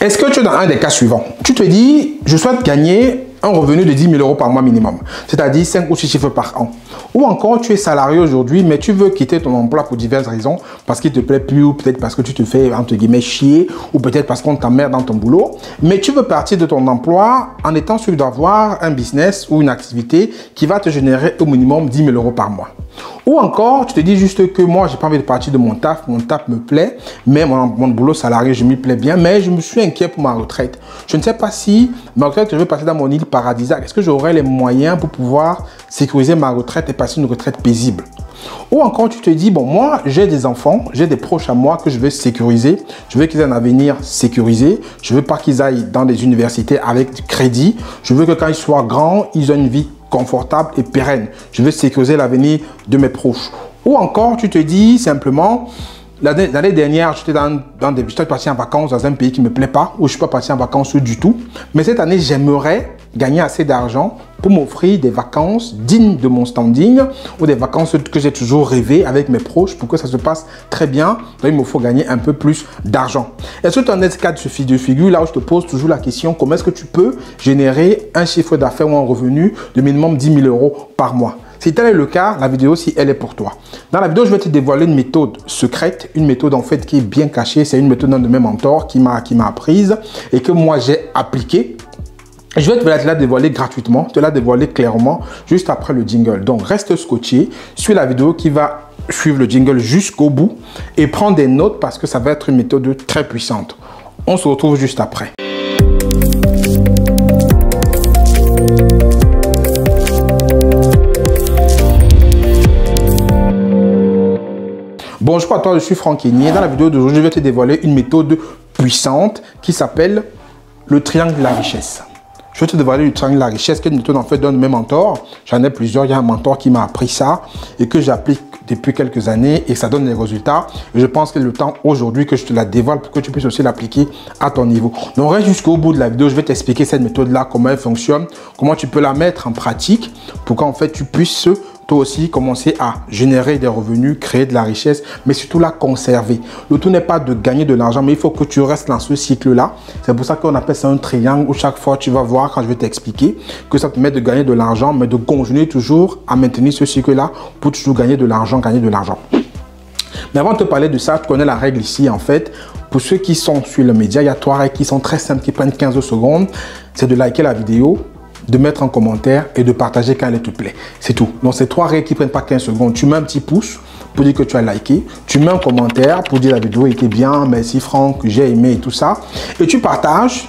Est-ce que tu es dans un des cas suivants? Tu te dis, je souhaite gagner un revenu de 10 000 € par mois minimum, c'est-à-dire 5 ou 6 chiffres par an. Ou encore, tu es salarié aujourd'hui, mais tu veux quitter ton emploi pour diverses raisons, parce qu'il ne te plaît plus, ou peut-être parce que tu te fais, entre guillemets, chier, ou peut-être parce qu'on t'emmerde dans ton boulot, mais tu veux partir de ton emploi en étant sûr d'avoir un business ou une activité qui va te générer au minimum 10 000 € par mois. Ou encore, tu te dis juste que moi, j'ai pas envie de partir de mon taf me plaît, mais mon boulot salarié, je m'y plais bien, mais je me suis inquiet pour ma retraite. Je ne sais pas si ma retraite, je vais passer dans mon île paradisiaque. Est-ce que j'aurai les moyens pour pouvoir sécuriser ma retraite et passer une retraite paisible? Ou encore, tu te dis, bon, moi, j'ai des enfants, j'ai des proches à moi que je veux sécuriser. Je veux qu'ils aient un avenir sécurisé. Je veux pas qu'ils aillent dans des universités avec du crédit. Je veux que quand ils soient grands, ils aient une vie confortable et pérenne. Je veux sécuriser l'avenir de mes proches. Ou encore, tu te dis simplement, l'année dernière, j'étais parti en vacances dans un pays qui ne me plaît pas, où je ne suis pas parti en vacances du tout. Mais cette année, j'aimerais gagner assez d'argent pour m'offrir des vacances dignes de mon standing ou des vacances que j'ai toujours rêvé avec mes proches pour que ça se passe très bien. Donc, il me faut gagner un peu plus d'argent. Est-ce que tu en es ce cas de figure là où je te pose toujours la question, comment est-ce que tu peux générer un chiffre d'affaires ou un revenu de minimum 10 000 € par mois? Si tel est le cas, la vidéo, si elle est pour toi. Dans la vidéo, je vais te dévoiler une méthode secrète, une méthode en fait qui est bien cachée. C'est une méthode d'un de mes mentors qui m'a apprise et que moi j'ai appliquée. Je vais te la dévoiler gratuitement, te la dévoiler clairement juste après le jingle. Donc reste scotché, suis la vidéo qui va suivre le jingle jusqu'au bout et prends des notes parce que ça va être une méthode très puissante. On se retrouve juste après. Bonjour à toi, je suis Franck Kenyé. Dans la vidéo d'aujourd'hui, je vais te dévoiler une méthode puissante qui s'appelle le triangle de la richesse. Je vais te dévoiler le triangle de la richesse, qui est une méthode en fait d'un de mes mentors. J'en ai plusieurs. Il y a un mentor qui m'a appris ça et que j'applique depuis quelques années et ça donne des résultats. Et je pense que le temps aujourd'hui que je te la dévoile pour que tu puisses aussi l'appliquer à ton niveau. Donc reste jusqu'au bout de la vidéo. Je vais t'expliquer cette méthode-là, comment elle fonctionne, comment tu peux la mettre en pratique pour qu'en fait tu puisses toi aussi commencer à générer des revenus, créer de la richesse, mais surtout la conserver. Le tout n'est pas de gagner de l'argent, mais il faut que tu restes dans ce cycle-là. C'est pour ça qu'on appelle ça un triangle où chaque fois tu vas voir, quand je vais t'expliquer, que ça te permet de gagner de l'argent, mais de continuer toujours à maintenir ce cycle-là pour toujours gagner de l'argent, gagner de l'argent. Mais avant de te parler de ça, tu connais la règle ici en fait. Pour ceux qui sont sur le média, il y a 3 règles qui sont très simples, qui prennent 15 secondes. C'est de liker la vidéo, de mettre un commentaire et de partager quand elle te plaît. C'est tout. Donc, ces 3 règles qui ne prennent pas 15 secondes. Tu mets un petit pouce pour dire que tu as liké. Tu mets un commentaire pour dire la vidéo était bien, merci Franck, j'ai aimé et tout ça. Et tu partages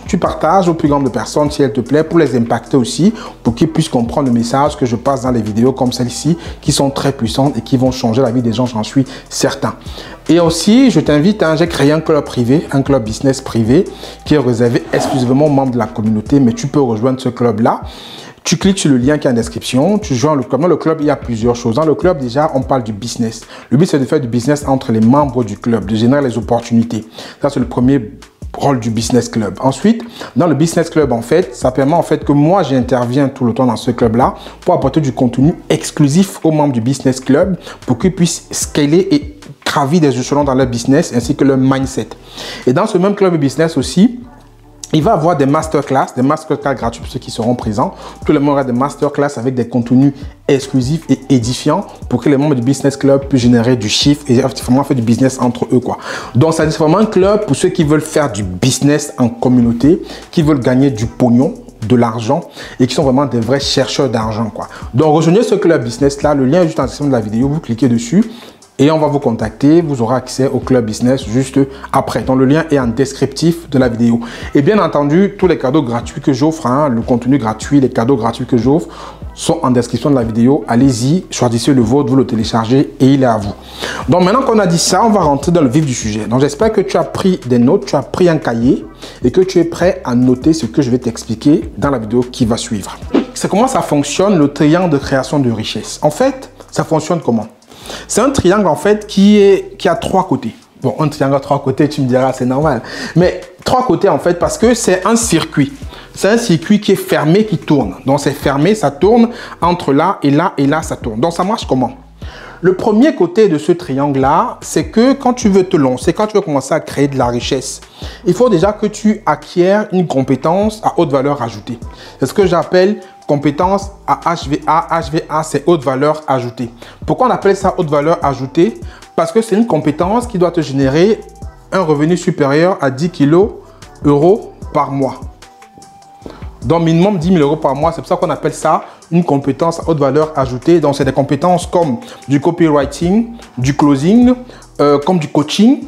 au plus grand de personnes si elle te plaît pour les impacter aussi, pour qu'ils puissent comprendre le message que je passe dans les vidéos comme celle-ci qui sont très puissantes et qui vont changer la vie des gens, j'en suis certain. Et aussi, je t'invite, j'ai créé un club privé, un club business privé qui est réservé exclusivement aux membres de la communauté, mais tu peux rejoindre ce club-là. Tu cliques sur le lien qui est en description, tu joins le club. Dans le club, il y a plusieurs choses. Dans le club, déjà, on parle du business. Le but, c'est de faire du business entre les membres du club, de générer les opportunités. Ça, c'est le premier rôle du business club. Ensuite, dans le business club, en fait, ça permet en fait que moi, j'interviens tout le temps dans ce club-là pour apporter du contenu exclusif aux membres du business club pour qu'ils puissent scaler et gravir des échelons dans leur business ainsi que leur mindset. Et dans ce même club de business aussi, il va y avoir des masterclass gratuits pour ceux qui seront présents. Tout le monde aura des masterclass avec des contenus exclusifs et édifiants pour que les membres du business club puissent générer du chiffre et vraiment faire du business entre eux, quoi. Donc, c'est vraiment un club pour ceux qui veulent faire du business en communauté, qui veulent gagner du pognon, de l'argent et qui sont vraiment des vrais chercheurs d'argent, quoi. Donc, rejoignez ce club business là. Le lien est juste en description de la vidéo. Vous cliquez dessus. Et on va vous contacter, vous aurez accès au club business juste après. Donc le lien est en descriptif de la vidéo. Et bien entendu, tous les cadeaux gratuits que j'offre, le contenu gratuit, les cadeaux gratuits que j'offre sont en description de la vidéo. Allez-y, choisissez le vôtre, vous le téléchargez et il est à vous. Donc maintenant qu'on a dit ça, on va rentrer dans le vif du sujet. Donc j'espère que tu as pris des notes, tu as pris un cahier et que tu es prêt à noter ce que je vais t'expliquer dans la vidéo qui va suivre. C'est comment ça fonctionne le triangle de création de richesse. En fait, ça fonctionne comment? C'est un triangle en fait qui a 3 côtés. Bon, un triangle à 3 côtés, tu me diras, c'est normal. Mais 3 côtés en fait parce que c'est un circuit. C'est un circuit qui est fermé, qui tourne. Donc c'est fermé, ça tourne entre là et là et là, ça tourne. Donc ça marche comment? Le premier côté de ce triangle-là, c'est que quand tu veux te lancer, quand tu veux commencer à créer de la richesse, il faut déjà que tu acquières une compétence à haute valeur ajoutée. C'est ce que j'appelle compétence à HVA. HVA, c'est haute valeur ajoutée. Pourquoi on appelle ça haute valeur ajoutée? Parce que c'est une compétence qui doit te générer un revenu supérieur à 10 € par mois. Donc, minimum 10 000 € par mois. C'est pour ça qu'on appelle ça une compétence à haute valeur ajoutée. Donc, c'est des compétences comme du copywriting, du closing, comme du coaching,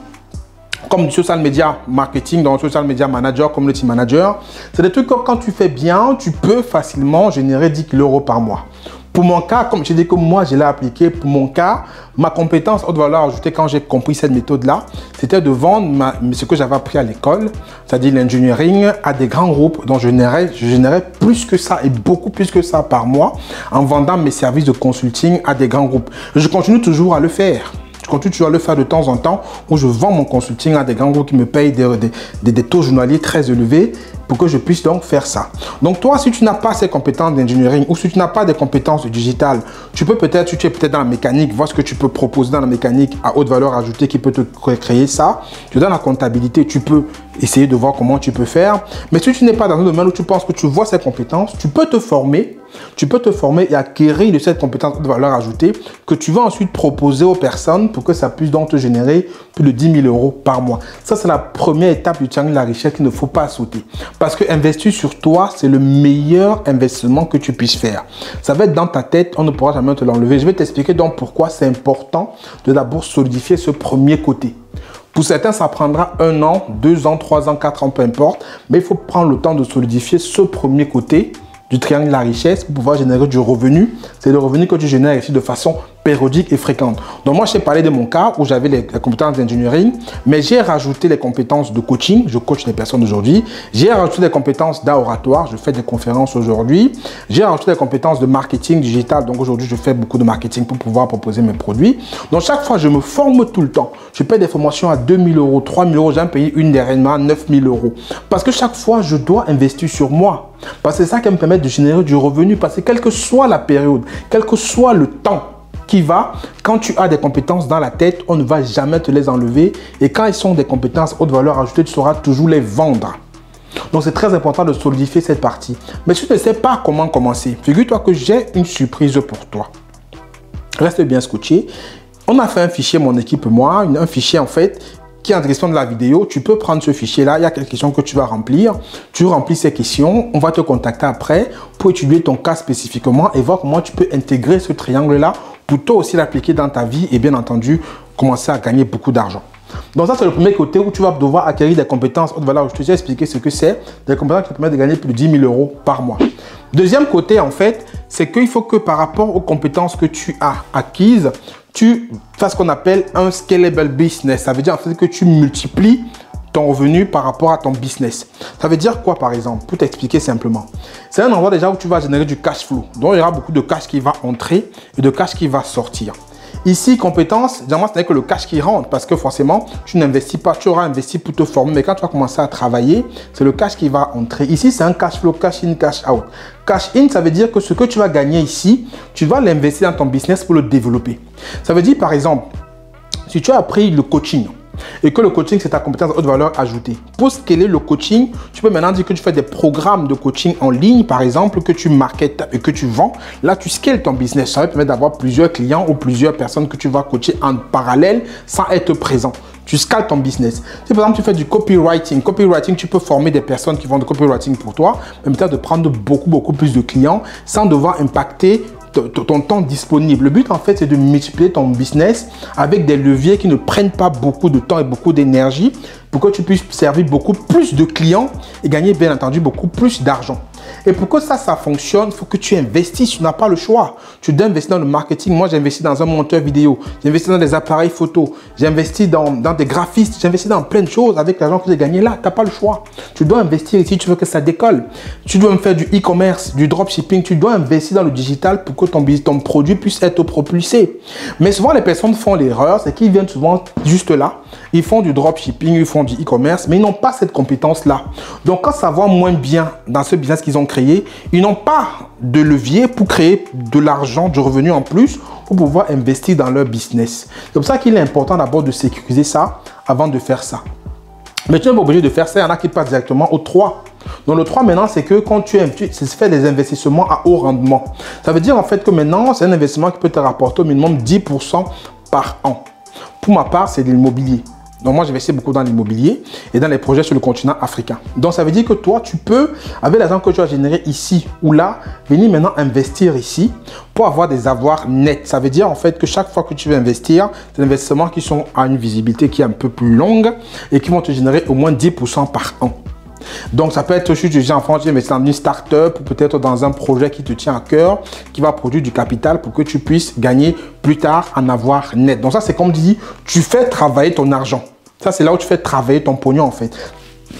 comme du social media marketing, dans le social media manager, community manager. C'est des trucs que quand tu fais bien, tu peux facilement générer 10 000 € par mois. Pour mon cas, comme je dis que moi, je l'ai appliqué, pour mon cas, ma compétence haute valeur ajoutée, quand j'ai compris cette méthode-là, c'était de vendre ce que j'avais appris à l'école, c'est-à-dire l'engineering, à des grands groupes dont je générais plus que ça et beaucoup plus que ça par mois en vendant mes services de consulting à des grands groupes. Je continue toujours à le faire. Je continue toujours à le faire de temps en temps où je vends mon consulting à des grands groupes qui me payent des taux journaliers très élevés pour que je puisse donc faire ça. Donc toi, si tu n'as pas ces compétences d'engineering ou si tu n'as pas des compétences digital, tu peux peut-être, si tu es peut-être dans la mécanique, voir ce que tu peux proposer dans la mécanique à haute valeur ajoutée qui peut te créer ça. Tu es dans la comptabilité, tu peux essayer de voir comment tu peux faire. Mais si tu n'es pas dans un domaine où tu penses que tu vois ces compétences, tu peux te former. Tu peux te former et acquérir de cette compétence de valeur ajoutée que tu vas ensuite proposer aux personnes pour que ça puisse donc te générer plus de 10 000 € par mois. Ça, c'est la première étape du triangle de la richesse qu'il ne faut pas sauter. Parce que investir sur toi, c'est le meilleur investissement que tu puisses faire. Ça va être dans ta tête, on ne pourra jamais te l'enlever. Je vais t'expliquer donc pourquoi c'est important de d'abord solidifier ce premier côté. Pour certains, ça prendra 1 an, 2 ans, 3 ans, 4 ans, peu importe. Mais il faut prendre le temps de solidifier ce premier côté du triangle de la richesse pour pouvoir générer du revenu. C'est le revenu que tu génères ici de façon périodique et fréquente. Donc moi, je t'ai parlé de mon cas où j'avais les compétences d'engineering, mais j'ai rajouté les compétences de coaching. Je coach les personnes aujourd'hui. J'ai rajouté les compétences d'oratoire. Je fais des conférences aujourd'hui. J'ai rajouté les compétences de marketing digital. Donc aujourd'hui, je fais beaucoup de marketing pour pouvoir proposer mes produits. Donc chaque fois, je me forme tout le temps. Je paie des formations à 2 000 €, 3 000 €. J'ai payé une dernièrement à 9 000 €. Parce que chaque fois, je dois investir sur moi. Parce que c'est ça qui me permet de générer du revenu. Parce que quelle que soit la période, quel que soit le temps qui va, quand tu as des compétences dans la tête, on ne va jamais te les enlever. Et quand elles sont des compétences haute valeur ajoutée, tu sauras toujours les vendre. Donc c'est très important de solidifier cette partie. Mais si tu ne sais pas comment commencer, figure-toi que j'ai une surprise pour toi. Reste bien scotché. On a fait un fichier, mon équipe et moi, un fichier en fait, qui est en description de la vidéo. Tu peux prendre ce fichier-là, il y a quelques questions que tu vas remplir. Tu remplis ces questions, on va te contacter après pour étudier ton cas spécifiquement et voir comment tu peux intégrer ce triangle-là pour toi aussi l'appliquer dans ta vie et bien entendu, commencer à gagner beaucoup d'argent. Donc ça, c'est le premier côté où tu vas devoir acquérir des compétences haute valeur. Je te ai expliqué ce que c'est, des compétences qui te permettent de gagner plus de 10 000 € par mois. Deuxième côté, en fait, c'est qu'il faut que par rapport aux compétences que tu as acquises, tu fasses ce qu'on appelle un scalable business. Ça veut dire en fait que tu multiplies ton revenu par rapport à ton business. Ça veut dire quoi par exemple? Pour t'expliquer simplement. C'est un endroit déjà où tu vas générer du cash flow. Donc il y aura beaucoup de cash qui va entrer et de cash qui va sortir. Ici, compétence, généralement, ce n'est que le cash qui rentre parce que forcément, tu n'investis pas, tu auras investi pour te former. Mais quand tu vas commencer à travailler, c'est le cash qui va entrer. Ici, c'est un cash flow, cash in, cash out. Cash in, ça veut dire que ce que tu vas gagner ici, tu vas l'investir dans ton business pour le développer. Ça veut dire, par exemple, si tu as appris le coaching, et que le coaching, c'est ta compétence de haute valeur ajoutée. Pour scaler le coaching, tu peux maintenant dire que tu fais des programmes de coaching en ligne, par exemple, que tu marketes et que tu vends. Là, tu scales ton business. Ça va te permettre d'avoir plusieurs clients ou plusieurs personnes que tu vas coacher en parallèle sans être présent. Tu scales ton business. Si par exemple, tu fais du copywriting. Copywriting, tu peux former des personnes qui font du copywriting pour toi, permettant de prendre beaucoup plus de clients sans devoir impacter ton temps disponible. Le but en fait, c'est de multiplier ton business avec des leviers qui ne prennent pas beaucoup de temps et beaucoup d'énergie pour que tu puisses servir beaucoup plus de clients et gagner bien entendu beaucoup plus d'argent. Et pour que ça fonctionne, il faut que tu investisses. Tu n'as pas le choix. Tu dois investir dans le marketing. Moi, j'ai investi dans un monteur vidéo. J'ai investi dans des appareils photo. J'ai investi dans des graphistes. J'ai investi dans plein de choses avec l'argent que j'ai gagné là. Tu n'as pas le choix. Tu dois investir ici. Tu veux que ça décolle. Tu dois me faire du e-commerce, du dropshipping. Tu dois investir dans le digital pour que ton produit puisse être propulsé. Mais souvent, les personnes font l'erreur. C'est qu'ils viennent souvent juste là. ils font du dropshipping, ils font du e-commerce, mais ils n'ont pas cette compétence-là. Donc, quand ça va moins bien dans ce business qu'ils ont créé, ils n'ont pas de levier pour créer de l'argent, du revenu en plus, pour pouvoir investir dans leur business. C'est pour ça qu'il est important d'abord de sécuriser ça avant de faire ça. Mais tu n'es pas obligé de faire ça, il y en a qui passent directement au 3. Donc le 3 maintenant, c'est que quand tu fais des investissements à haut rendement. Ça veut dire en fait que maintenant, c'est un investissement qui peut te rapporter au minimum 10% par an. Pour ma part, c'est de l'immobilier. Donc moi, j'investis beaucoup dans l'immobilier et dans les projets sur le continent africain. Donc ça veut dire que toi, tu peux, avec l'argent que tu as généré ici ou là, venir maintenant investir ici pour avoir des avoirs nets. Ça veut dire en fait que chaque fois que tu veux investir, c'est des investissements qui sont à une visibilité qui est un peu plus longue et qui vont te générer au moins 10% par an. Donc, ça peut être, si tu dis enfant, tu investis dans une start-up ou peut-être dans un projet qui te tient à cœur, qui va produire du capital pour que tu puisses gagner plus tard en avoir net. Donc, ça, c'est comme dit, tu fais travailler ton argent. Ça, c'est là où tu fais travailler ton pognon, en fait.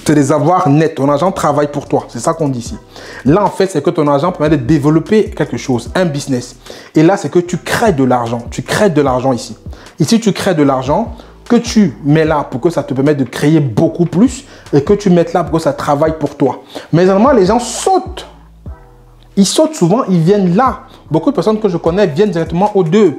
C'est des avoirs nets. Ton argent travaille pour toi. C'est ça qu'on dit ici. Là, en fait, c'est que ton argent permet de développer quelque chose, un business. Et là, c'est que tu crées de l'argent. Tu crées de l'argent ici. Ici, tu crées de l'argent que tu mets là pour que ça te permette de créer beaucoup plus et que tu mettes là pour que ça travaille pour toi. Mais généralement, les gens sautent. Ils sautent souvent, ils viennent là. Beaucoup de personnes que je connais viennent directement aux 2.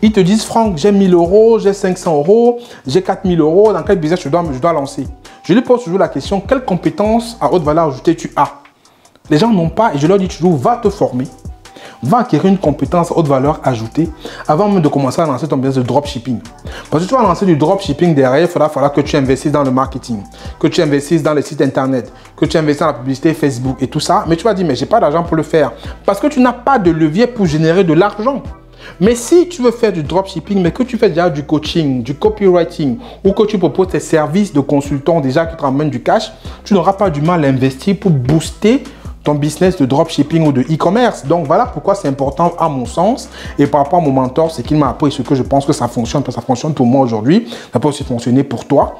Ils te disent, Franck, j'ai 1000 euros, j'ai 500 euros, j'ai 4000 euros. Dans quel business je dois lancer? Je lui pose toujours la question, quelles compétences à haute valeur ajoutée tu as? Les gens n'ont pas et je leur dis toujours, va te former. Va acquérir une compétence à haute valeur ajoutée avant même de commencer à lancer ton business de dropshipping. Parce que tu vas lancer du dropshipping derrière, il faudra que tu investisses dans le marketing, que tu investisses dans les sites internet, que tu investisses dans la publicité Facebook et tout ça. Mais tu vas dire, mais j'ai pas d'argent pour le faire. Parce que tu n'as pas de levier pour générer de l'argent. Mais si tu veux faire du dropshipping, mais que tu fais déjà du coaching, du copywriting, ou que tu proposes tes services de consultant déjà qui te ramènent du cash, tu n'auras pas du mal à investir pour booster ton business de dropshipping ou de e-commerce. Donc voilà pourquoi c'est important à mon sens. Et par rapport à mon mentor, c'est qu'il m'a appris ce que je pense que ça fonctionne. Parce que ça fonctionne pour moi aujourd'hui. Ça peut aussi fonctionner pour toi.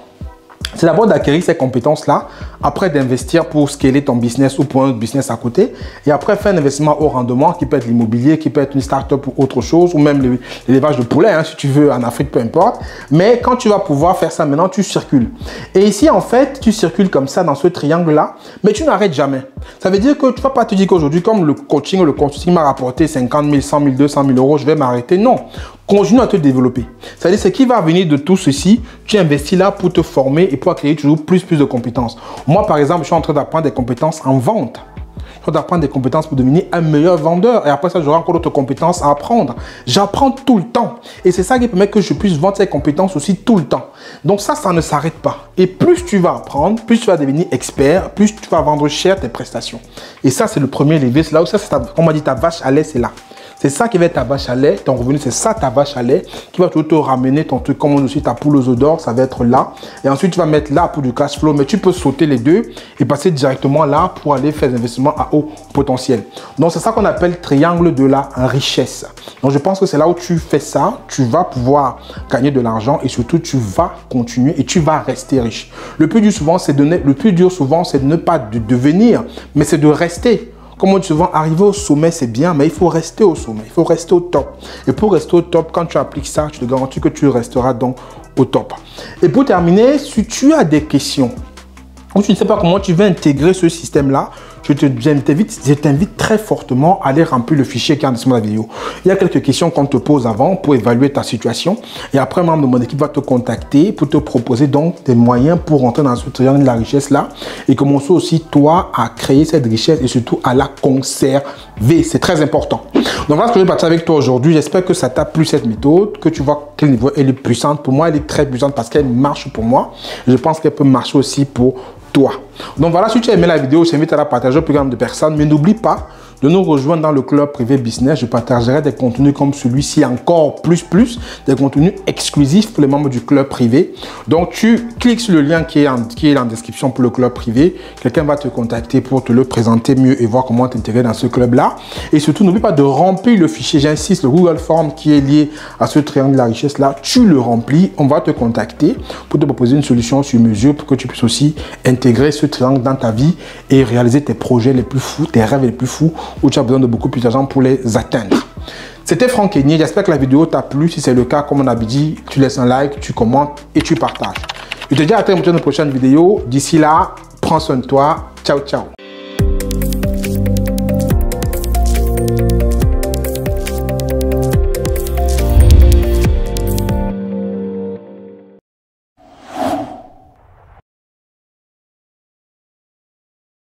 C'est d'abord d'acquérir ces compétences-là, après d'investir pour scaler ton business ou pour un autre business à côté, et après faire un investissement au rendement qui peut être l'immobilier, qui peut être une start-up ou autre chose, ou même l'élevage de poulet, hein, si tu veux, en Afrique, peu importe. Mais quand tu vas pouvoir faire ça maintenant, tu circules. Et ici, en fait, tu circules comme ça dans ce triangle-là, mais tu n'arrêtes jamais. Ça veut dire que tu ne vas pas te dire qu'aujourd'hui, comme le coaching ou le consulting m'a rapporté 50 000, 100 000, 200 000 euros, je vais m'arrêter. Non. Continue à te développer. C'est-à-dire, ce qui va venir de tout ceci, tu investis là pour te former et pour acquérir toujours plus de compétences. Moi, par exemple, je suis en train d'apprendre des compétences en vente. Je suis en train d'apprendre des compétences pour devenir un meilleur vendeur. Et après ça, j'aurai encore d'autres compétences à apprendre. J'apprends tout le temps. Et c'est ça qui permet que je puisse vendre ces compétences aussi tout le temps. Donc ça ne s'arrête pas. Et plus tu vas apprendre, plus tu vas devenir expert, plus tu vas vendre cher tes prestations. Et ça, c'est le premier levier. C'est là où ça, on m'a dit, ta vache à lait, c'est là. C'est ça qui va être ta vache à lait, ton revenu, c'est ça ta vache à lait qui va toujours te ramener ton truc comme on dit ta poule aux œufs d'or, ça va être là. Et ensuite, tu vas mettre là pour du cash flow, mais tu peux sauter les deux et passer directement là pour aller faire des investissements à haut potentiel. Donc, c'est ça qu'on appelle triangle de la richesse. Donc, je pense que c'est là où tu fais ça, tu vas pouvoir gagner de l'argent et surtout, tu vas continuer et tu vas rester riche. Le plus dur souvent, c'est de ne pas de devenir, mais c'est de rester. Comme on dit souvent, arriver au sommet, c'est bien, mais il faut rester au sommet, il faut rester au top. Et pour rester au top, quand tu appliques ça, je te garantis que tu resteras donc au top. Et pour terminer, si tu as des questions ou tu ne sais pas comment tu vas intégrer ce système-là, je t'invite très fortement à aller remplir le fichier qui est en dessous de la vidéo. Il y a quelques questions qu'on te pose avant pour évaluer ta situation. Et après, un membre de mon équipe va te contacter pour te proposer donc des moyens pour rentrer dans ce triangle de la richesse-là et commencer aussi, toi, à créer cette richesse et surtout à la conserver. C'est très important. Donc voilà ce que je vais partager avec toi aujourd'hui. J'espère que ça t'a plu cette méthode, que tu vois quel niveau elle est puissante. Pour moi, elle est très puissante parce qu'elle marche pour moi. Je pense qu'elle peut marcher aussi pour toi. Donc voilà, si tu as aimé la vidéo, je t'invite à la partager au plus grand nombre de personnes. Mais n'oublie pas de nous rejoindre dans le club privé business. Je partagerai des contenus comme celui-ci, encore plus, des contenus exclusifs pour les membres du club privé. Donc tu cliques sur le lien qui est en description pour le club privé. Quelqu'un va te contacter pour te le présenter mieux et voir comment t'intégrer dans ce club-là. Et surtout, n'oublie pas de remplir le fichier, j'insiste, le Google Form qui est lié à ce triangle de la richesse-là. Tu le remplis, on va te contacter pour te proposer une solution sur mesure pour que tu puisses aussi intégrer ce triangle dans ta vie et réaliser tes projets les plus fous, tes rêves les plus fous, où tu as besoin de beaucoup plus d'argent pour les atteindre. C'était Franck Kenyé. J'espère que la vidéo t'a plu. Si c'est le cas, comme on a dit, tu laisses un like, tu commentes et tu partages. Je te dis à très bientôt dans une prochaine vidéo. D'ici là, prends soin de toi. Ciao, ciao.